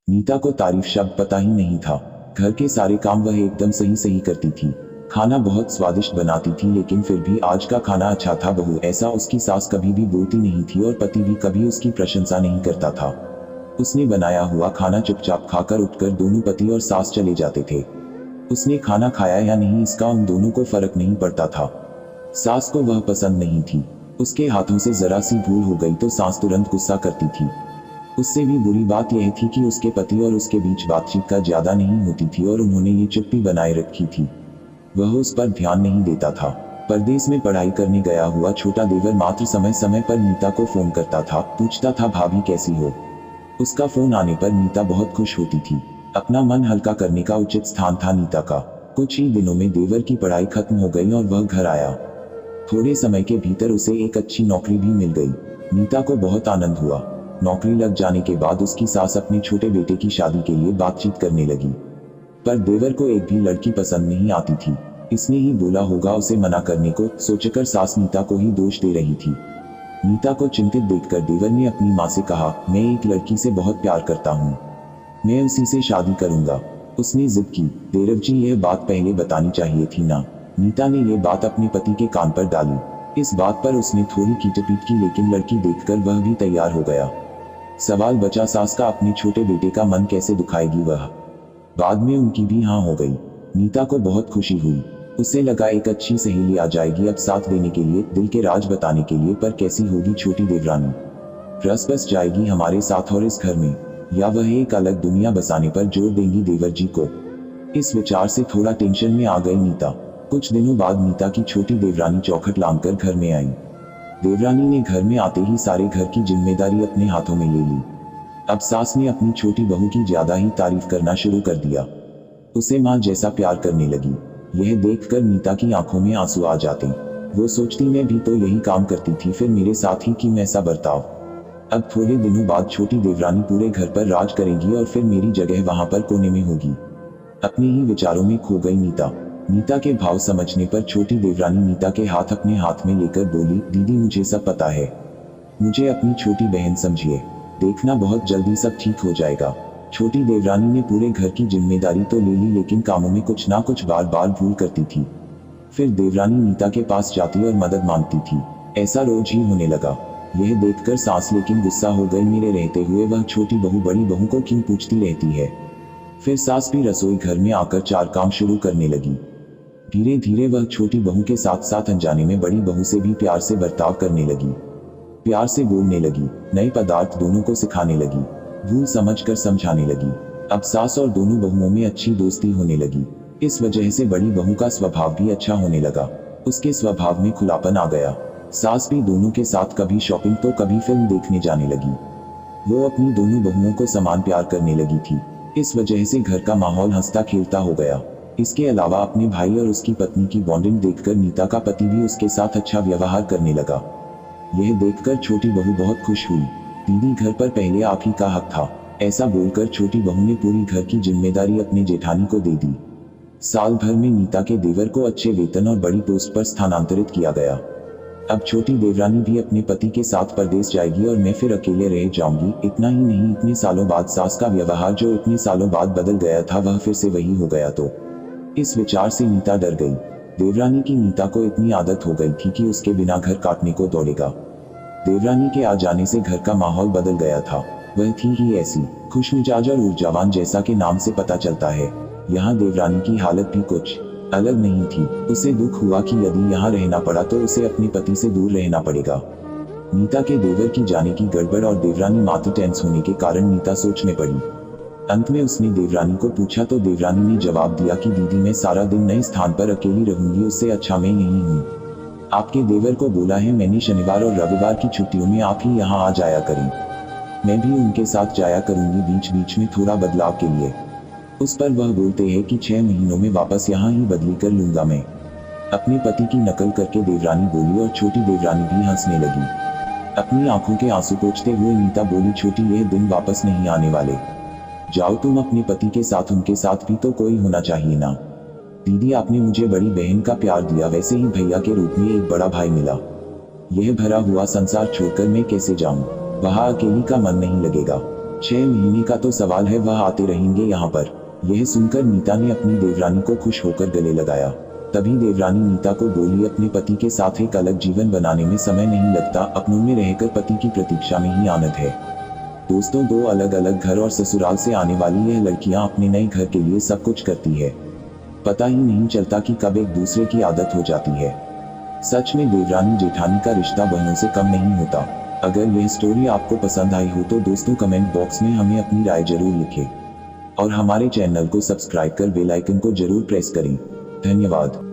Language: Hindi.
नीता को तारीफ शब्द पता ही नहीं था। घर के सारे काम वह एकदम सही सही करती थी। खाना बहुत स्वादिष्ट बनाती थी, लेकिन फिर भी आज का खाना अच्छा था बहू, ऐसा उसकी सास कभी भी बोलती नहीं थी और पति भी कभी उसकी प्रशंसा नहीं करता था। उसने बनाया हुआ खाना चुपचाप खाकर उठकर दोनों पति और सास चले जाते थे। उसने खाना खाया या नहीं इसका उन दोनों को फर्क नहीं पड़ता था। सास को वह पसंद नहीं थी। उसके हाथों से जरा सी भूल हो गई तो सास तुरंत गुस्सा करती थी। उससे भी बुरी बात यह थी कि उसके पति और उसके बीच बातचीत का ज्यादा नहीं होती थी और उन्होंने ये चुप्पी बनाए रखी थी। वह उस पर ध्यान नहीं देता था। परदेश में पढ़ाई करने गया हुआ छोटा देवर मात्र समय समय पर नीता को फोन करता था, पूछता था भाभी कैसी हो। उसका फोन आने पर नीता बहुत खुश होती थी। अपना मन हल्का करने का उचित स्थान था नीता का। कुछ ही दिनों में देवर की पढ़ाई खत्म हो गई और वह घर आया। थोड़े समय के भीतर उसे एक अच्छी नौकरी भी मिल गई। नीता को बहुत आनंद हुआ। नौकरी लग जाने के बाद उसकी सास अपने छोटे बेटे की शादी के लिए बातचीत करने लगी, पर देवर को एक भी लड़की पसंद नहीं आती थी। इसने ही बोला होगा उसे मना करने को, सोचकर सास नीता को ही दोष दे रही थी। नीता को चिंतित देखकर देवर ने अपनी माँ से कहा, मैं एक लड़की से बहुत प्यार करता हूँ, मैं उसी से शादी करूंगा। उसने जिद की, देवर जी यह बात पहले बतानी चाहिए थी ना। नीता ने यह बात अपने पति के कान पर डाली। इस बात पर उसने थोड़ी कीटपीट की, लेकिन लड़की देखकर वह भी तैयार हो गया। सवाल बचा सास का अपने छोटे बेटे का मन कैसे दुखाएगी वह। बाद में उनकी भी हाँ हो गई। नीता को बहुत खुशी हुई। उसे लगा एक अच्छी सहेली आ जाएगी अब साथ देने के लिए, दिल के राज बताने के लिए। पर कैसी होगी छोटी देवरानी, रस बस जाएगी हमारे साथ और इस घर में, या वह एक अलग दुनिया बसाने पर जोर देंगी देवर जी को। इस विचार से थोड़ा टेंशन में आ गई नीता। कुछ दिनों बाद नीता की छोटी देवरानी चौखट लांघकर घर में आई। देवरानी ने घर में आते ही सारे घर की जिम्मेदारी अपने हाथों में ले ली। अब सास ने अपनी छोटी बहू की ज्यादा ही तारीफ करना शुरू कर दिया। उसे माँ जैसा प्यार करने लगी। यह देखकर नीता की आंखों में आंसू आ जाते। वो सोचती मैं भी तो यही काम करती थी, फिर मेरे साथ ही क्यों ऐसा बर्ताव। अब थोड़े दिनों बाद छोटी देवरानी पूरे घर पर राज करेगी और फिर मेरी जगह वहां पर कोने में होगी। अपने ही विचारों में खो गई नीता। नीता के भाव समझने पर छोटी देवरानी नीता के हाथ अपने हाथ में लेकर बोली, दीदी मुझे सब पता है, मुझे अपनी छोटी बहन समझिए, देखना बहुत जल्दी सब ठीक हो जाएगा। छोटी देवरानी ने पूरे घर की जिम्मेदारी तो ले ली, लेकिन कामों में कुछ ना कुछ बार बार भूल करती थी। फिर देवरानी नीता के पास जाती और मदद मांगती थी। ऐसा रोज ही होने लगा। यह देखकर सास लेकिन गुस्सा हो गई, मेरे रहते हुए वह छोटी बहू बड़ी बहू को क्यों पूछती रहती है। फिर सास भी रसोई घर में आकर चार काम शुरू करने लगी। धीरे धीरे वह छोटी बहू के साथ साथ अनजाने में बड़ी बहू से भी प्यार से बर्ताव करने लगी। प्यार से बोलने लगी, नए पदार्थ दोनों को सिखाने लगी, भूल समझकर समझाने लगी। अब सास और दोनों बहुओं में अच्छी दोस्ती होने लगी। इस वजह से बड़ी बहू का स्वभाव भी अच्छा होने लगा। उसके स्वभाव में खुलापन आ गया। सास भी दोनों के साथ कभी शॉपिंग तो कभी फिल्म देखने जाने लगी। वो अपनी दोनों बहुओं को समान प्यार करने लगी थी। इस वजह से घर का माहौल हंसता खेलता हो गया। इसके अलावा अपने भाई और उसकी पत्नी की बॉन्डिंग देखकर नीता का पति भी उसके साथ अच्छा व्यवहार करने लगा। यह देखकर छोटी बहू बहुत खुश हुई। दीदी घर पर पहले आप ही का हक था, ऐसा बोलकर छोटी बहू ने पूरी घर की जिम्मेदारी अपने जेठानी को दे दी। साल भर में नीता के देवर को अच्छे वेतन और बड़ी पोस्ट पर स्थानांतरित किया गया। अब छोटी देवरानी भी अपने पति के साथ परदेश जाएगी और मैं फिर अकेले रह जाऊंगी। इतना ही नहीं, इतने सालों बाद सास का व्यवहार जो इतने सालों बाद बदल गया था वह फिर से वही हो गया तो। इस विचार से नीता डर गई। देवरानी की नीता को इतनी आदत हो गई थी कि उसके बिना घर काटने को दौड़ेगा। देवरानी के आ जाने से घर का माहौल बदल गया था। वह थी ही ऐसी खुशमिजाज और ऊर्जावान, जैसा कि नाम से पता चलता है। यहाँ देवरानी की हालत भी कुछ अलग नहीं थी। उसे दुख हुआ कि यदि यहाँ रहना पड़ा तो उसे अपने पति से दूर रहना पड़ेगा। नीता के देवर की जाने की गड़बड़ और देवरानी मात्र टेंस होने के कारण नीता सोच में पड़ी। अंत में उसने देवरानी को पूछा तो देवरानी ने जवाब दिया कि दीदी मैं सारा दिन नए स्थान पर अकेली रहूंगी, उससे अच्छा मैं यहीं हूँ। आपके देवर को बोला है मैंने शनिवार और रविवार की छुट्टियों में आप ही यहाँ आ जाया करें, मैं भी उनके साथ जाया करूंगी बीच बीच में थोड़ा बदलाव के लिए। उस पर वह बोलते हैं कि 6 महीनों में वापस यहाँ ही बदली कर लूंगा मैं। अपने पति की नकल करके देवरानी बोली और छोटी देवरानी भी हंसने लगी। अपनी आंखों के आंसू पोंछते हुए नीता बोली, छोटी यह दिन वापस नहीं आने वाले, जाओ तुम अपने पति के साथ, उनके साथ भी तो कोई होना चाहिए ना। दीदी आपने मुझे बड़ी बहन का प्यार दिया, वैसे ही भैया के रूप में एक बड़ा भाई मिला। यह भरा हुआ संसार छोड़कर मैं कैसे जाऊं, वहां अकेली का मन नहीं लगेगा। 6 महीने का तो सवाल है, वह आते रहेंगे यहाँ पर। यह सुनकर नीता ने अपनी देवरानी को खुश होकर गले लगाया। तभी देवरानी नीता को बोली, अपने पति के साथ एक अलग जीवन बनाने में समय नहीं लगता, अपनों में रहकर पति की प्रतीक्षा में ही आनंद है। दोस्तों, 2 अलग अलग घर और ससुराल से आने वाली यह लड़कियां अपने नए घर के लिए सब कुछ करती है। पता ही नहीं चलता कि कब एक दूसरे की आदत हो जाती है। सच में देवरानी जेठानी का रिश्ता बहनों से कम नहीं होता। अगर यह स्टोरी आपको पसंद आई हो तो दोस्तों कमेंट बॉक्स में हमें अपनी राय जरूर लिखें और हमारे चैनल को सब्सक्राइब कर बेल आइकन को जरूर प्रेस करें। धन्यवाद।